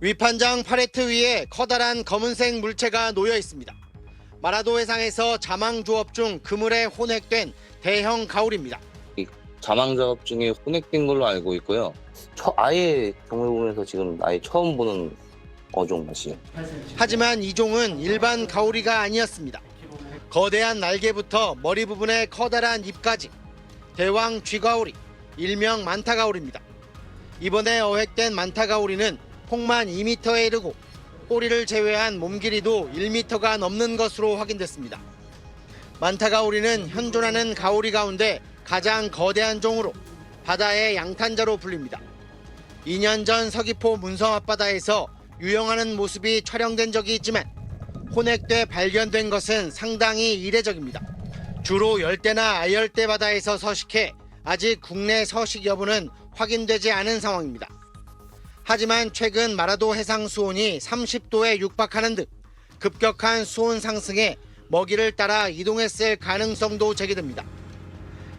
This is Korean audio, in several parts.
위판장 팔레트 위에 커다란 검은색 물체가 놓여 있습니다. 마라도 해상에서 자망 조업 중 그물에 혼액된 대형 가오리입니다. 자망 작업 중에 혼액된 걸로 알고 있고요. 아예 경험해 보면서 지금 아예 처음 보는 어종 맛이에요. 하지만 이 종은 일반 가오리가 아니었습니다. 거대한 날개부터 머리 부분에 커다란 입까지 대왕 쥐가오리, 일명 만타가오리입니다. 이번에 어획된 만타가오리는 폭만 2m에 이르고 꼬리를 제외한 몸 길이도 1m가 넘는 것으로 확인됐습니다. 만타가오리는 현존하는 가오리 가운데 가장 거대한 종으로 바다의 양탄자로 불립니다. 2년 전 서귀포 문성 앞바다에서 유영하는 모습이 촬영된 적이 있지만 혼액돼 발견된 것은 상당히 이례적입니다. 주로 열대나 아열대 바다에서 서식해 아직 국내 서식 여부는 확인되지 않은 상황입니다. 하지만 최근 마라도 해상 수온이 30도에 육박하는 등 급격한 수온 상승에 먹이를 따라 이동했을 가능성도 제기됩니다.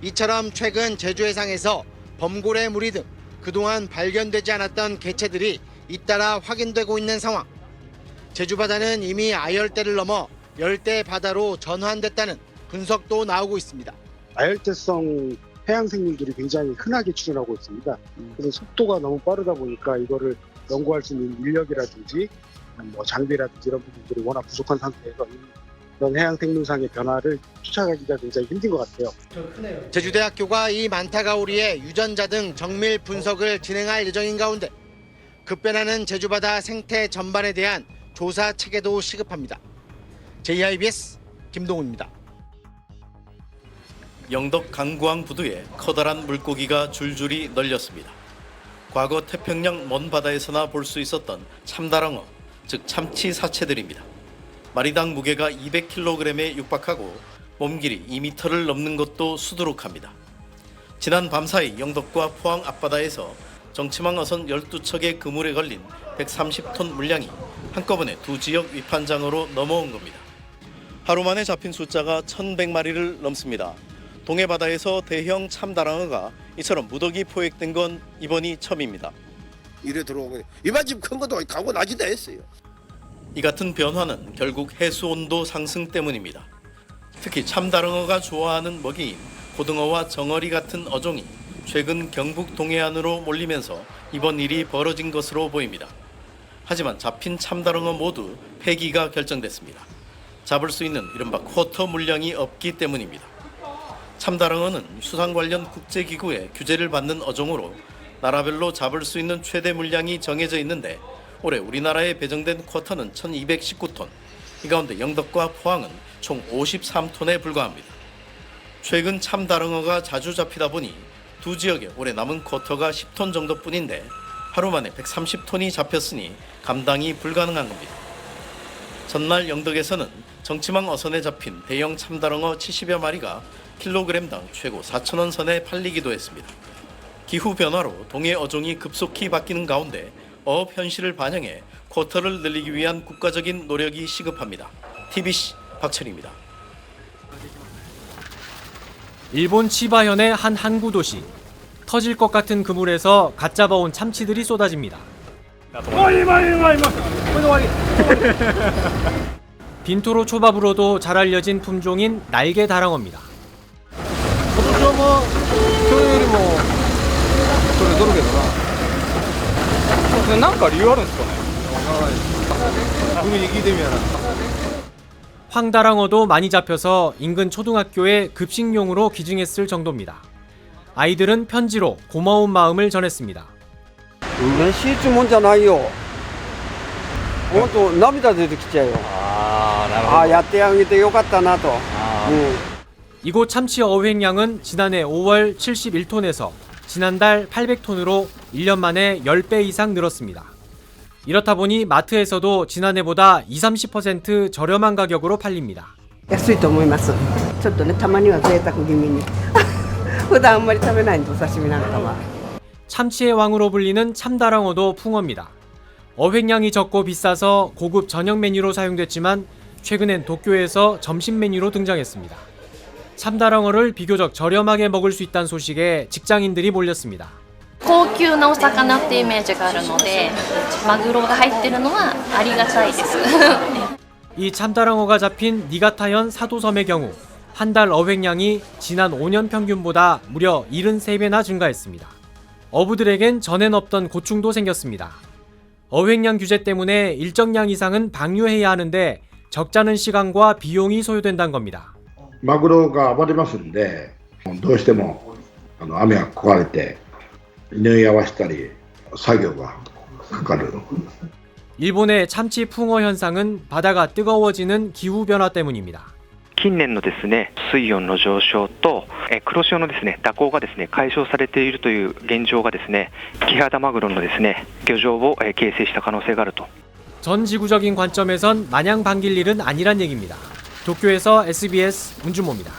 이처럼 최근 제주 해상에서 범고래 무리 등 그동안 발견되지 않았던 개체들이 잇따라 확인되고 있는 상황. 제주 바다는 이미 아열대를 넘어 열대 바다로 전환됐다는 분석도 나오고 있습니다. 아열대성 해양 생물들이 굉장히 흔하게 출현하고 있습니다. 그래서 속도가 너무 빠르다 보니까 이거를 연구할 수 있는 인력이라든지 장비라든지 이런 부분들이 워낙 부족한 상태에서 이런 해양 생물상의 변화를 추적하기가 굉장히 힘든 것 같아요. 제주대학교가 이 만타가오리의 유전자 등 정밀 분석을 진행할 예정인 가운데 급변하는 제주바다 생태 전반에 대한 조사 체계도 시급합니다. JIBS 김동훈입니다. 영덕 강구항 부두에 커다란 물고기가 줄줄이 널렸습니다. 과거 태평양 먼 바다에서나 볼 수 있었던 참다랑어, 즉 참치 사체들입니다. 마리당 무게가 200kg에 육박하고 몸길이 2m를 넘는 것도 수두룩합니다. 지난 밤사이 영덕과 포항 앞바다에서 정치망 어선 12척의 그물에 걸린 130톤 물량이 한꺼번에 두 지역 위판장으로 넘어온 겁니다. 하루 만에 잡힌 숫자가 1,100마리를 넘습니다. 동해바다에서 대형 참다랑어가 이처럼 무더기 포획된 건 이번이 처음입니다. 이래 들어오고 이만 집 큰 것도 가고 나지다 했어요. 이 같은 변화는 결국 해수온도 상승 때문입니다. 특히 참다랑어가 좋아하는 먹이인 고등어와 정어리 같은 어종이 최근 경북 동해안으로 몰리면서 이번 일이 벌어진 것으로 보입니다. 하지만 잡힌 참다랑어 모두 폐기가 결정됐습니다. 잡을 수 있는 이른바 쿼터 물량이 없기 때문입니다. 참다랑어는 수상 관련 국제기구의 규제를 받는 어종으로 나라별로 잡을 수 있는 최대 물량이 정해져 있는데 올해 우리나라에 배정된 쿼터는 1,219톤, 이 가운데 영덕과 포항은 총 53톤에 불과합니다. 최근 참다랑어가 자주 잡히다 보니 두 지역에 올해 남은 쿼터가 10톤 정도뿐인데 하루 만에 130톤이 잡혔으니 감당이 불가능한 겁니다. 전날 영덕에서는 정치망 어선에 잡힌 대형 참다랑어 70여 마리가 킬로그램당 최고 4,000원 선에 팔리기도 했습니다. 기후 변화로 동해 어종이 급속히 바뀌는 가운데 어업 현실을 반영해 쿼터를 늘리기 위한 국가적인 노력이 시급합니다. TBC 박철입니다. 일본 치바현의 한 항구 도시. 터질 것 같은 그물에서 갓 잡아온 참치들이 쏟아집니다. 빈토로 초밥으로도 잘 알려진 품종인 날개 다랑어입니다. 황다랑어도 많이 잡혀서 인근 초등학교에 급식용으로 기증했을 정도입니다. 아이들은 편지로 고마운 마음을 전했습니다. 嬉しいつもんじゃないよ。本当涙出てきちゃうよ。やってあげてよかったなと。 이곳 참치 어획량은 지난해 5월 71톤에서 지난달 800톤으로 1년 만에 10배 이상 늘었습니다. 이렇다 보니 마트에서도 지난해보다 20-30% 저렴한 가격으로 팔립니다. 安いと思います。ちょっとね、たまには贅沢気味に。普段あんまり食べないんで、お刺身なんかは。 참치의 왕으로 불리는 참다랑어도 풍어입니다. 어획량이 적고 비싸서 고급 저녁 메뉴로 사용됐지만 최근엔 도쿄에서 점심 메뉴로 등장했습니다. 참다랑어를 비교적 저렴하게 먹을 수 있다는 소식에 직장인들이 몰렸습니다. 高級なお魚っていうイメージがあるので、マグロが入ってるのはありがたいです。 이 참다랑어가 잡힌 니가타현 사도섬의 경우 한 달 어획량이 지난 5년 평균보다 무려 73배나 증가했습니다. 어부들에겐 전엔 없던 고충도 생겼습니다. 어획량 규제 때문에 일정량 이상은 방류해야 하는데 적잖은 시간과 비용이 소요된다는 겁니다. マグロが暴れますんで、どうしても雨が壊れて縫い合わせたり作業がかかる。 일본의 참치 풍어 현상은 바다가 뜨거워지는 기후 변화 때문입니다. 近年のですね、水温の上昇と黒潮のですね、蛇行がですね、解消されているという現状がですね、キハダマグロのですね、漁場を形成した可能性があると。 전 지구적인 관점에선 마냥 반길 일은 아니란 얘기입니다. 도쿄에서 SBS 문준모입니다.